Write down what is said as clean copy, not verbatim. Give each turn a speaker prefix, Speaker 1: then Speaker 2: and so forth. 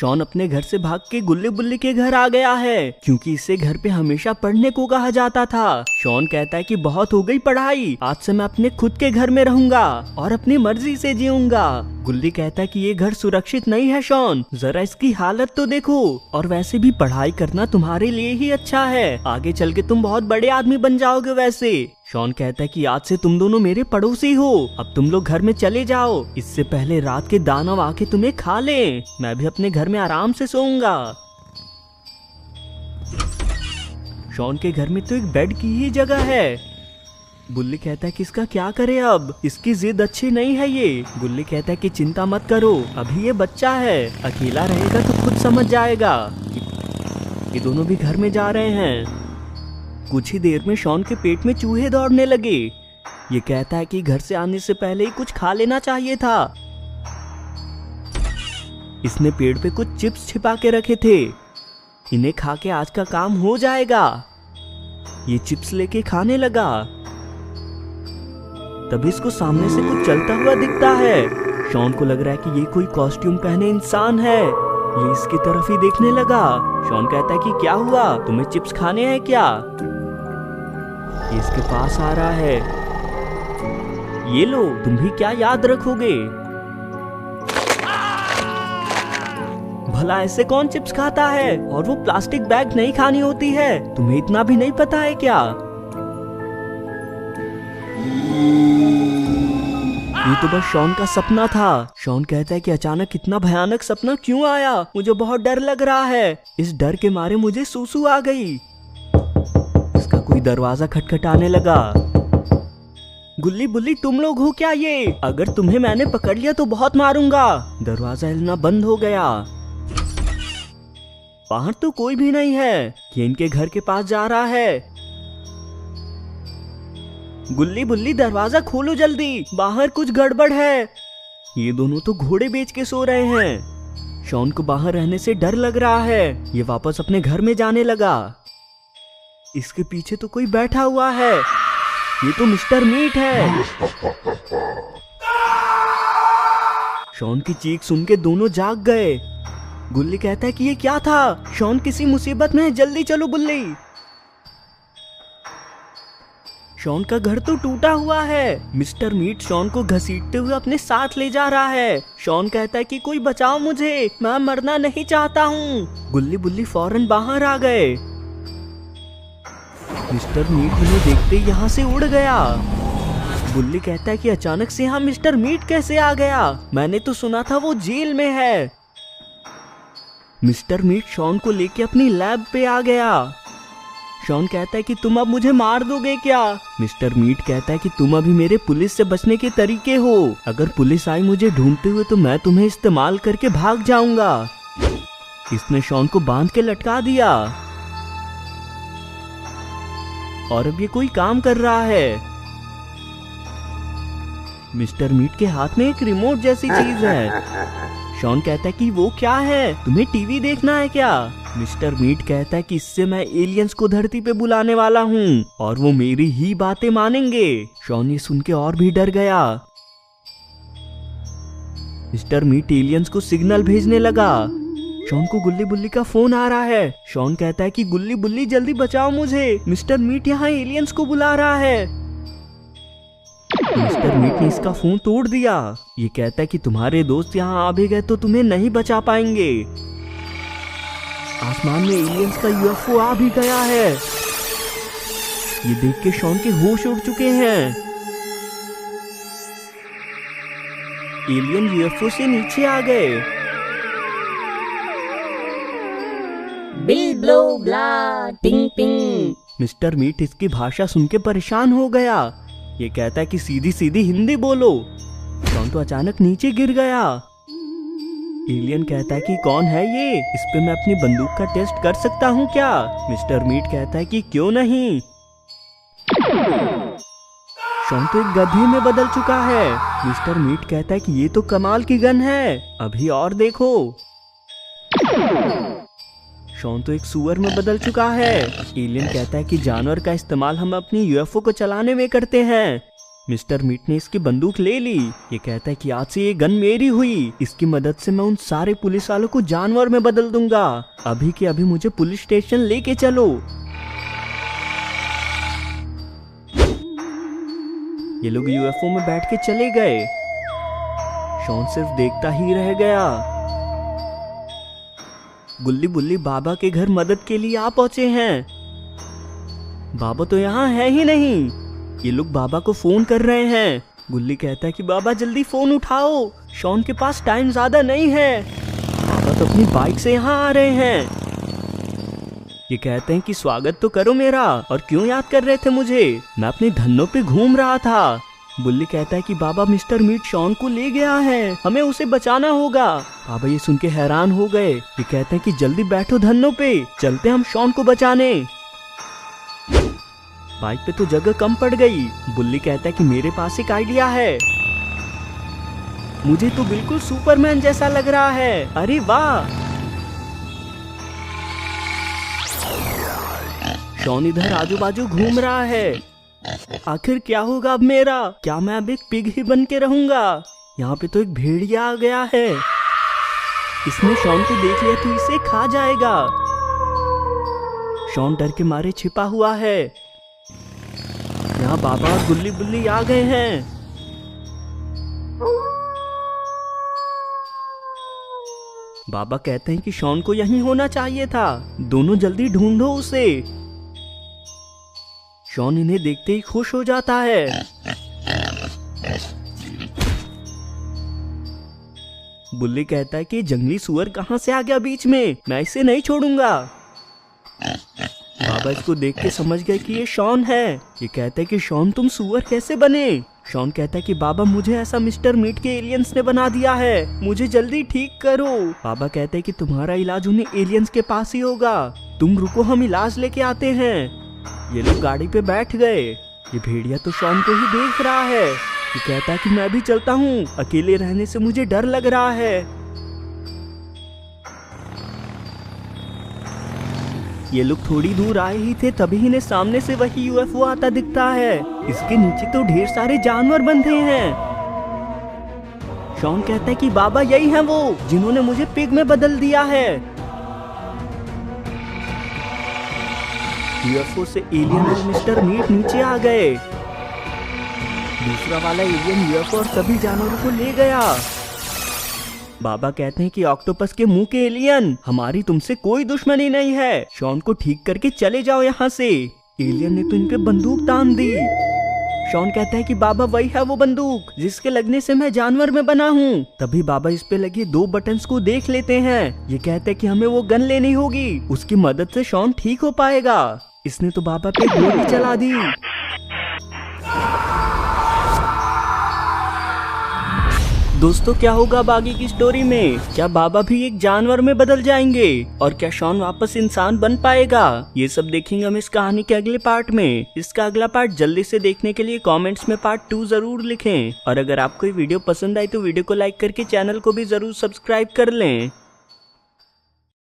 Speaker 1: Shawn अपने घर से भाग के गुल्ली बुल्ली के घर आ गया है क्योंकि इसे घर पे हमेशा पढ़ने को कहा जाता था। शॉन कहता है कि बहुत हो गई पढ़ाई, आज से मैं अपने खुद के घर में रहूंगा और अपनी मर्जी से जीऊंगा। गुल्ली कहता है कि ये घर सुरक्षित नहीं है शॉन, जरा इसकी हालत तो देखो, और वैसे भी पढ़ाई करना तुम्हारे लिए ही अच्छा है, आगे चल के तुम बहुत बड़े आदमी बन जाओगे। वैसे शॉन कहता है कि आज से तुम दोनों मेरे पड़ोसी हो, अब तुम लोग घर में चले जाओ, इससे पहले रात के दानव आके तुम्हें खा लें, मैं भी अपने घर में आराम से सोऊंगा। शॉन के घर में तो एक बेड की ही जगह है। गुल्ली कहता है कि इसका क्या करे, अब इसकी जिद अच्छी नहीं है ये। गुल्ली कहता है कि चिंता मत करो, अभी ये बच्चा है, अकेला रहेगा तो खुद समझ जाएगा। ये दोनों भी घर में जा रहे हैं। कुछ ही देर में शॉन के पेट में चूहे दौड़ने लगे। ये कहता है कि घर से आने से पहले ही कुछ खा लेना चाहिए था। इसने पेड़ पे कुछ चिप्स छिपा के रखे थे, इन्हें खा के आज का काम हो जाएगा। ये चिप्स लेके खाने लगा, तभी इसको सामने से कुछ चलता हुआ दिखता है। शॉन को लग रहा है कि ये कोई कॉस्ट्यूम पहने इंसान है। ये इसकी तरफ ही देखने लगा। शॉन कहता है कि क्या हुआ, तुम्हें चिप्स खाने हैं क्या? ये इसके पास आ रहा है। ये लो, तुम भी क्या याद रखोगे? भला ऐसे कौन चिप्स खाता है, और वो प्लास्टिक बैग नहीं खानी होती है, तुम्हें इतना भी नहीं पता है क्या? ये तो बस शॉन का सपना था। शॉन कहता है कि अचानक इतना भयानक सपना क्यों आया, मुझे बहुत डर लग रहा है, इस डर के मारे मुझे सूसू आ गई। इसका कोई दरवाजा खटखटाने लगा। गुल्ली बुल्ली तुम लोग हो क्या ये? अगर तुम्हें मैंने पकड़ लिया तो बहुत मारूंगा। दरवाजा हिलना बंद हो गया। बाहर तो कोई भी नहीं है, ये इनके घर के पास जा रहा है। गुल्ली बुल्ली दरवाजा खोलो जल्दी, बाहर कुछ गड़बड़ है। ये दोनों तो घोड़े बेच के सो रहे हैं। शॉन को बाहर रहने से डर लग रहा है। ये वापस अपने घर में जाने लगा। इसके पीछे तो कोई बैठा हुआ है, ये तो मिस्टर मीट है। शॉन की चीख सुन के दोनों जाग गए। गुल्ली कहता है कि ये क्या था, शॉन किसी मुसीबत में है, जल्दी चलो गुल्ली। शॉन का घर तो टूटा हुआ है। मिस्टर मीट शॉन को घसीटते हुए अपने साथ ले जा रहा है। शॉन कहता है कि कोई बचाओ मुझे, मैं मरना नहीं चाहता हूँ। गुल्ली बुल्ली फौरन बाहर आ गए। मिस्टर मीट उन्हें देखते ही यहाँ से उड़ गया। गुल्ली कहता है कि अचानक से यहाँ मिस्टर मीट कैसे आ गया, मैंने तो सुना था वो जेल में है। मिस्टर मीट शॉन को लेके अपनी लैब पे आ गया। शॉन कहता है कि तुम अब मुझे मार दोगे क्या? मिस्टर मीट कहता है कि तुम अभी मेरे पुलिस से बचने के तरीके हो, अगर पुलिस आई मुझे ढूंढते हुए तो मैं तुम्हें इस्तेमाल करके भाग जाऊंगा। इसने शॉन को बांध के लटका दिया और अब ये कोई काम कर रहा है। मिस्टर मीट के हाथ में एक रिमोट जैसी चीज है। शॉन कहता है कि वो क्या है, तुम्हें टीवी देखना है क्या? मिस्टर मीट कहता है कि इससे मैं एलियंस को धरती पे बुलाने वाला हूँ और वो मेरी ही बातें मानेंगे। शॉन ये सुन के और भी डर गया। मिस्टर मीट एलियंस को सिग्नल भेजने लगा। शॉन को गुल्ली बुल्ली का फोन आ रहा है। शॉन कहता है कि गुल्ली बुल्ली जल्दी बचाओ मुझे, मिस्टर मीट यहाँ एलियंस को बुला रहा है। मिस्टर मीट ने इसका फोन तोड़ दिया। ये कहता है कि तुम्हारे दोस्त यहाँ आ भी गए तो तुम्हें नहीं बचा पाएंगे। आसमान में एलियंस का यूएफओ आ भी गया है। ये देख के शॉन के होश उड़ चुके हैं। एलियन यूएफओ से नीचे आ गए।
Speaker 2: बिल ब्लो ब्ला टिंग टिंग।
Speaker 1: मिस्टर मीट इसकी भाषा सुन के परेशान हो गया। ये कहता है कि सीधी सीधी हिंदी बोलो। शॉन तो अचानक नीचे गिर गया। एलियन कहता है कि कौन है ये, इस पे मैं अपनी बंदूक का टेस्ट कर सकता हूँ क्या? मिस्टर मीट कहता है कि क्यों नहीं। शॉन तो एक गधे में बदल चुका है। मिस्टर मीट कहता है कि ये तो कमाल की गन है, अभी और देखो। शॉन तो एक सुअर में बदल चुका है। एलियन कहता है कि जानवर का इस्तेमाल हम अपनी यूएफओ को चलाने में करते हैं। मिस्टर मीट ने इसकी बंदूक ले ली। ये कहता है कि आज से ये गन मेरी हुई, इसकी मदद से मैं उन सारे पुलिस वालों को जानवर में बदल दूंगा। अभी के अभी मुझे पुलिस स्टेशन लेके चलो। ये लोग यूएफओ में बैठ के चले गए। शॉन सिर्फ देखता ही रह गया। गुल्ली बुल्ली बाबा के घर मदद के लिए आ पहुंचे हैं। बाबा तो यहाँ है ही नहीं। ये लोग बाबा को फोन कर रहे हैं। गुल्ली कहता है कि बाबा जल्दी फोन उठाओ, शॉन के पास टाइम ज्यादा नहीं है। बाबा तो अपनी बाइक से यहाँ आ रहे हैं। ये कहते हैं कि स्वागत तो करो मेरा, और क्यों याद कर रहे थे मुझे? मैं अपने धन्नों पे घूम रहा था। बुल्ली कहता है कि बाबा मिस्टर मीट शॉन को ले गया है, हमें उसे बचाना होगा। बाबा ये सुन के हैरान हो गए। ये कहते हैं कि जल्दी बैठो धन्नों पे, चलते हम शॉन को बचाने। बाइक पे तो जगह कम पड़ गई। बुल्ली कहता है कि मेरे पास एक आइडिया है, मुझे तो बिल्कुल सुपरमैन जैसा लग रहा है। अरे वाह! शॉन इधर आजू बाजू घूम रहा है। आखिर क्या होगा अब मेरा? क्या मैं अब एक पिग ही बन के रहूंगा? यहाँ पे तो एक भेड़िया आ गया है। इसने शॉन को देख लिया तो इसे खा जाएगा। शॉन डर के मारे छिपा हुआ है। यहाँ बाबा और गुल्ली बुल्ली आ गए हैं। बाबा कहते हैं कि शॉन को यहीं होना चाहिए था, दोनों जल्दी ढूंढो उसे। शॉन इन्हें देखते ही खुश हो जाता है। बुल्ली कहता है कि जंगली सुअर कहां से आ गया बीच में, मैं इसे नहीं छोड़ूंगा। बाबा इसको देख के समझ गए कि ये शॉन है। ये कहते हैं कि शॉन तुम सुअर कैसे बने? शॉन कहता है कि बाबा मुझे ऐसा मिस्टर मीट के एलियंस ने बना दिया है, मुझे जल्दी ठीक करो। बाबा कहते हैं कि तुम्हारा इलाज उन्हें एलियंस के पास ही होगा, तुम रुको हम इलाज लेके आते हैं। ये लोग गाड़ी पे बैठ गए। ये भेड़िया तो शॉन को ही देख रहा है। ये कहता है कि मैं भी चलता हूँ, अकेले रहने से मुझे डर लग रहा है। ये लोग थोड़ी दूर आए ही थे तभी इन्हें सामने से वही यूएफओ आता दिखता है। इसके नीचे तो ढेर सारे जानवर बंधे हैं। शॉन कहता है कि बाबा यही हैं वो जिन्होंने मुझे पिग में बदल दिया है। यूएफओ से एलियन और मिस्टर मीट नीचे आ गए। दूसरा वाला एलियन यूएफओ और सभी जानवरों को ले गया। बाबा कहते हैं कि ऑक्टोपस के मुंह के एलियन, हमारी तुमसे कोई दुश्मनी नहीं है, शॉन को ठीक करके चले जाओ यहाँ से। एलियन ने तो इन पे बंदूक तान दी। शॉन कहता है कि बाबा वही है वो बंदूक जिसके लगने से मैं जानवर में बना हूँ। तभी बाबा इस पे लगे 2 बटन्स को देख लेते हैं। ये कहते हैं कि हमें वो गन लेनी होगी, उसकी मदद से शॉन ठीक हो पाएगा। इसने तो बाबा पे गोली चला दी। दोस्तों क्या होगा अब आगे की स्टोरी में? क्या बाबा भी एक जानवर में बदल जाएंगे और क्या शॉन वापस इंसान बन पाएगा? ये सब देखेंगे हम इस कहानी के अगले पार्ट में। इसका अगला पार्ट जल्दी से देखने के लिए कमेंट्स में पार्ट 2 जरूर लिखें। और अगर आपको ये वीडियो पसंद आई तो वीडियो को लाइक करके चैनल को भी जरूर सब्सक्राइब कर लें।